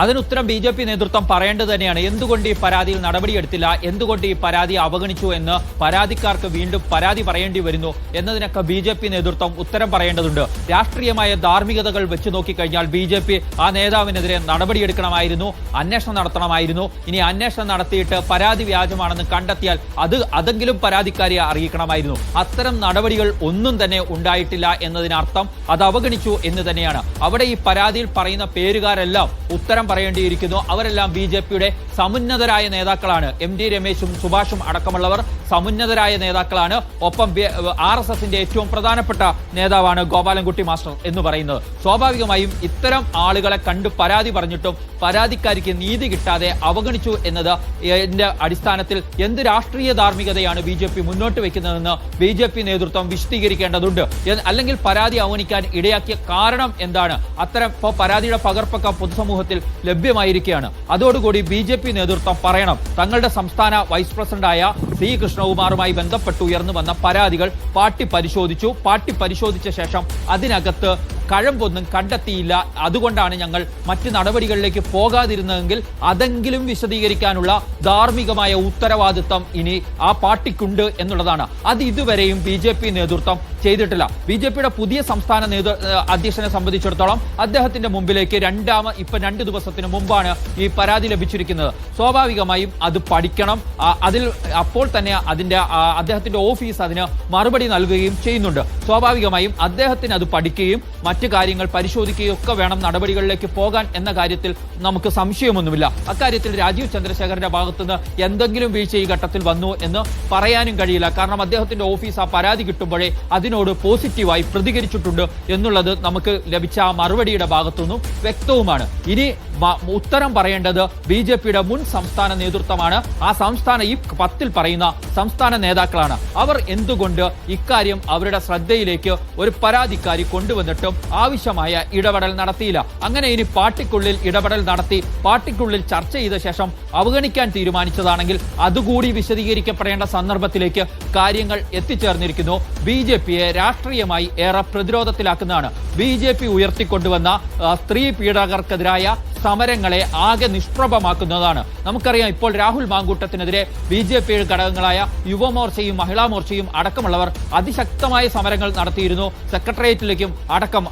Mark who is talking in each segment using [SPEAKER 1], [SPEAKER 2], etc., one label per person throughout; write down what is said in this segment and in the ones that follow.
[SPEAKER 1] അതിനുത്തരം BJP. നേതൃത്വം പറയേണ്ടത് തന്നെയാണ്. എന്തുകൊണ്ട് ഈ പരാതിയിൽ നടപടിയെടുത്തില്ല, എന്തുകൊണ്ട് ഈ പരാതി അവഗണിച്ചു എന്ന് പരാതിക്കാർക്ക് വീണ്ടും പരാതി പറയേണ്ടി വരുന്നു എന്നതിനൊക്കെ ബി.ജെ.പി. നേതൃത്വം ഉത്തരം പറയേണ്ടതുണ്ട്. രാഷ്ട്രീയമായ ധാർമ്മികതകൾ വെച്ച് നോക്കിക്കഴിഞ്ഞാൽ ബി.ജെ.പി. ആ നേതാവിനെതിരെ നടപടിയെടുക്കണമായിരുന്നു, അന്വേഷണം നടത്തണമായിരുന്നു. ഇനി അന്വേഷണം നടത്തിയിട്ട് പരാതി വ്യാജമാണെന്ന് കണ്ടെത്തിയാൽ അതെങ്കിലും പരാതിക്കാരെ അറിയിക്കണമായിരുന്നു. അത്തരം നടപടികൾ ഒന്നും തന്നെ ഉണ്ടായിട്ടില്ല എന്നതിനർത്ഥം അത് അവഗണിച്ചു എന്ന് തന്നെയാണ്. അവിടെ ഈ പരാതിയിൽ പറയുന്ന പേരുകാരെല്ലാം ഉത്തരം പറയേണ്ടിയിരിക്കുന്നു. അവരെല്ലാം ബി.ജെ.പിയുടെ സമുന്നതരായ നേതാക്കളാണ്. എം.ടി. രമേശും സുഭാഷും അടക്കമുള്ളവർ സമുന്നതരായ നേതാക്കളാണ്. ഒപ്പം ആർ.എസ്.എസിന്റെ ഏറ്റവും പ്രധാനപ്പെട്ട നേതാവാണ് ഗോപാലൻകുട്ടി മാസ്റ്റർ എന്ന് പറയുന്നത്. സ്വാഭാവികമായും ഇത്തരം ആളുകളെ കണ്ട് പരാതി പറഞ്ഞിട്ടും പരാതിക്കാരിക്ക് നീതി കിട്ടാതെ അവഗണിച്ചു എന്നത് അടിസ്ഥാനത്തിൽ എന്ത് രാഷ്ട്രീയ ധാർമ്മികതയാണ് ബി.ജെ.പി. മുന്നോട്ട് വെക്കുന്നതെന്ന് ബി.ജെ.പി. നേതൃത്വം വിശദീകരിക്കേണ്ടതുണ്ട്. അല്ലെങ്കിൽ പരാതി അവഗണിക്കാൻ ഇടയാക്കിയ കാരണം എന്താണ്? അത്തരം പരാതിയുടെ പകർപ്പൊക്കെ പൊതുസമൂഹത്തിൽ ലഭ്യമായിരിക്കുകയാണ്. അതോടുകൂടി ബി.ജെ.പി. നേതൃത്വം പറയണം. തങ്ങളുടെ സംസ്ഥാന വൈസ് പ്രസിഡന്റായ സി കൃഷ്ണകുമാറുമായി ബന്ധപ്പെട്ട് ഉയർന്നു വന്ന പരാതികൾ പാർട്ടി പരിശോധിച്ച ശേഷം അതിനകത്ത് കഴമ്പൊന്നും കണ്ടെത്തിയില്ല, അതുകൊണ്ടാണ് ഞങ്ങൾ മറ്റ് നടപടികളിലേക്ക് പോകാതിരുന്നതെങ്കിൽ അതെങ്കിലും വിശദീകരിക്കാനുള്ള ധാർമ്മികമായ ഉത്തരവാദിത്തം ഇനി ആ പാർട്ടിക്കുണ്ട് എന്നുള്ളതാണ്. അത് ഇതുവരെയും ബി.ജെ.പി. നേതൃത്വം ചെയ്തിട്ടില്ല. ബി.ജെ.പിയുടെ പുതിയ സംസ്ഥാന അധ്യക്ഷനെ സംബന്ധിച്ചിടത്തോളം അദ്ദേഹത്തിന്റെ മുമ്പിലേക്ക് 2 ദിവസത്തിന് മുമ്പാണ് ഈ പരാതി ലഭിച്ചിരിക്കുന്നത്. സ്വാഭാവികമായും അത് പഠിക്കണം. അപ്പോൾ തന്നെ അദ്ദേഹത്തിന്റെ ഓഫീസ് അതിന് മറുപടി നൽകുകയും ചെയ്യുന്നുണ്ട്. സ്വാഭാവികമായും അദ്ദേഹത്തിന് അത് പഠിക്കുകയും മറ്റു കാര്യങ്ങൾ പരിശോധിക്കുകയും ഒക്കെ വേണം നടപടികളിലേക്ക് പോകാൻ എന്ന കാര്യത്തിൽ നമുക്ക് സംശയമൊന്നുമില്ല. അക്കാര്യത്തിൽ രാജീവ് ചന്ദ്രശേഖരന്റെ ഭാഗത്തുനിന്ന് എന്തെങ്കിലും വീഴ്ച ഈ ഘട്ടത്തിൽ വന്നു എന്ന് പറയാനും കഴിയില്ല. കാരണം അദ്ദേഹത്തിന്റെ ഓഫീസ് ആ പരാതി കിട്ടുമ്പോഴേ അതിനോട് പോസിറ്റീവായി പ്രതികരിച്ചിട്ടുണ്ട് എന്നുള്ളത് നമുക്ക് ലഭിച്ച ആ മറുപടിയുടെ ഭാഗത്തുനിന്നും വ്യക്തവുമാണ്. ഇനി ഉത്തരം പറയേണ്ടത് ബി.ജെ.പിയുടെ മുൻ സംസ്ഥാന നേതൃത്വമാണ്. ആ സംസ്ഥാന ഈ 10 പറയുന്ന സംസ്ഥാന നേതാക്കളാണ്. അവർ എന്തുകൊണ്ട് ഇക്കാര്യം അവരുടെ ശ്രദ്ധയിലേക്ക് ഒരു പരാതിക്കാരി കൊണ്ടുവന്നിട്ടും ആവശ്യമായ ഇടപെടൽ നടത്തിയില്ല? അങ്ങനെ ഇനി പാർട്ടിക്കുള്ളിൽ ഇടപെടൽ നടത്തി പാർട്ടിക്കുള്ളിൽ ചർച്ച ചെയ്ത ശേഷം അവഗണിക്കാൻ തീരുമാനിച്ചതാണെങ്കിൽ അതുകൂടി വിശദീകരിക്കപ്പെടേണ്ട സന്ദർഭത്തിലേക്ക് കാര്യങ്ങൾ എത്തിച്ചേർന്നിരിക്കുന്നു. ബി.ജെ.പിയെ രാഷ്ട്രീയമായി ഏറെ പ്രതിരോധത്തിലാക്കുന്നതാണ്. ബി.ജെ.പി. ഉയർത്തിക്കൊണ്ടുവന്ന സ്ത്രീ പീഡകർക്കെതിരായ സമരങ്ങളെ ആകെ നിഷ്പ്രഭമാക്കുന്നതാണ്. നമുക്കറിയാം, ഇപ്പോൾ രാഹുൽ മാങ്കൂട്ടത്തിനെതിരെ ബി.ജെ.പി. ഘടകങ്ങളായ യുവമോർച്ചയും മഹിളാ മോർച്ചയും അടക്കമുള്ളവർ അതിശക്തമായ സമരങ്ങൾ നടത്തിയിരുന്നു. സെക്രട്ടേറിയറ്റിലേക്കും അടക്കം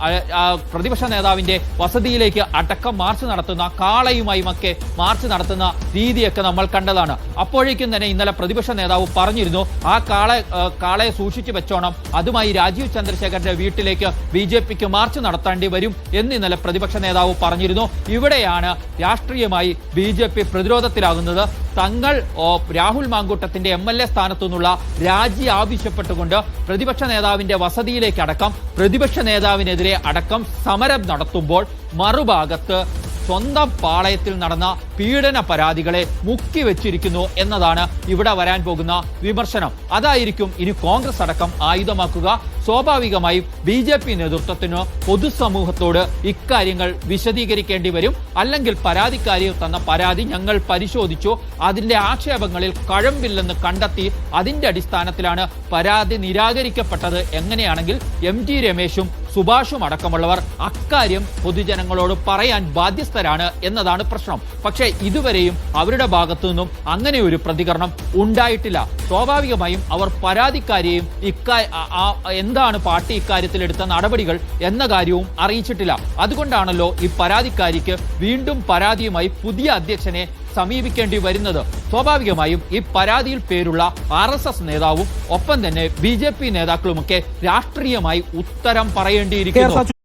[SPEAKER 1] പ്രതിപക്ഷ നേതാവിന്റെ വസതിയിലേക്ക് അടക്കം മാർച്ച് നടത്തുന്ന കാളയുമായുമൊക്കെ മാർച്ച് നടത്തുന്ന രീതിയൊക്കെ നമ്മൾ കണ്ടതാണ്. അപ്പോഴേക്കും തന്നെ ഇന്നലെ പ്രതിപക്ഷ നേതാവ് പറഞ്ഞിരുന്നു, ആ കാളയെ സൂക്ഷിച്ചു വെച്ചോണം, അതുമായി രാജീവ് ചന്ദ്രശേഖരന്റെ വീട്ടിലേക്ക് ബി.ജെ.പിക്ക് മാർച്ച് നടത്തേണ്ടി വരും എന്ന് ഇന്നലെ പ്രതിപക്ഷ നേതാവ് പറഞ്ഞിരുന്നു. ഇവിടെയാണ് രാഷ്ട്രീയമായി ബി.ജെ.പി. പ്രതിരോധത്തിലാകുന്നത്. തങ്ങൾ രാഹുൽ മാങ്കൂട്ടത്തിന്റെ MLA സ്ഥാനത്തു നിന്നുള്ള രാജി ആവശ്യപ്പെട്ടുകൊണ്ട് പ്രതിപക്ഷ നേതാവിന്റെ വസതിയിലേക്ക് അടക്കം പ്രതിപക്ഷ നേതാവിനെതിരെ അടക്കം സമരം നടത്തുമ്പോൾ മറുഭാഗത്ത് സ്വന്തം പാളയത്തിൽ നടന്ന പീഡന പരാതികളെ മുക്കി വെച്ചിരിക്കുന്നു എന്നതാണ് ഇവിടെ വരാൻ പോകുന്ന വിമർശനം. അതായിരിക്കും ഇനി കോൺഗ്രസ് അടക്കം ആയുധമാക്കുക. സ്വാഭാവികമായും ബി.ജെ.പി. നേതൃത്വത്തിന് പൊതുസമൂഹത്തോട് ഇക്കാര്യങ്ങൾ വിശദീകരിക്കേണ്ടി വരും. അല്ലെങ്കിൽ പരാതിക്കാരി തന്ന പരാതി ഞങ്ങൾ പരിശോധിച്ചു, അതിന്റെ ആക്ഷേപങ്ങളിൽ കഴമ്പില്ലെന്ന് കണ്ടെത്തി, അതിന്റെ അടിസ്ഥാനത്തിലാണ് പരാതി നിരാകരിക്കപ്പെട്ടത് എങ്ങനെയാണെങ്കിൽ എം.ടി. രമേശും സുഭാഷും അടക്കമുള്ളവർ അക്കാര്യം പൊതുജനങ്ങളോട് പറയാൻ ബാധ്യസ്ഥരാണ് എന്നതാണ് പ്രശ്നം. പക്ഷേ ഇതുവരെയും അവരുടെ ഭാഗത്തു നിന്നും അങ്ങനെ ഒരു പ്രതികരണം ഉണ്ടായിട്ടില്ല. സ്വാഭാവികമായും അവർ പരാതിക്കാരെയും എന്താണ് പാർട്ടി ഇക്കാര്യത്തിൽ എടുത്ത നടപടികൾ എന്ന കാര്യവും അറിയിച്ചിട്ടില്ല. അതുകൊണ്ടാണല്ലോ ഈ പരാതിക്കാരിക്ക് വീണ്ടും പരാതിയുമായി പുതിയ അധ്യക്ഷനെ സമീപിക്കേണ്ടി വരുന്നത്. സ്വാഭാവികമായും ഈ പരാതിയിൽ പേരുള്ള ആർ.എസ്.എസ്. നേതാവും ഒപ്പം തന്നെ ബി.ജെ.പി. നേതാക്കളുമൊക്കെ രാഷ്ട്രീയമായി ഉത്തരം പറയേണ്ടിയിരിക്കുന്നു.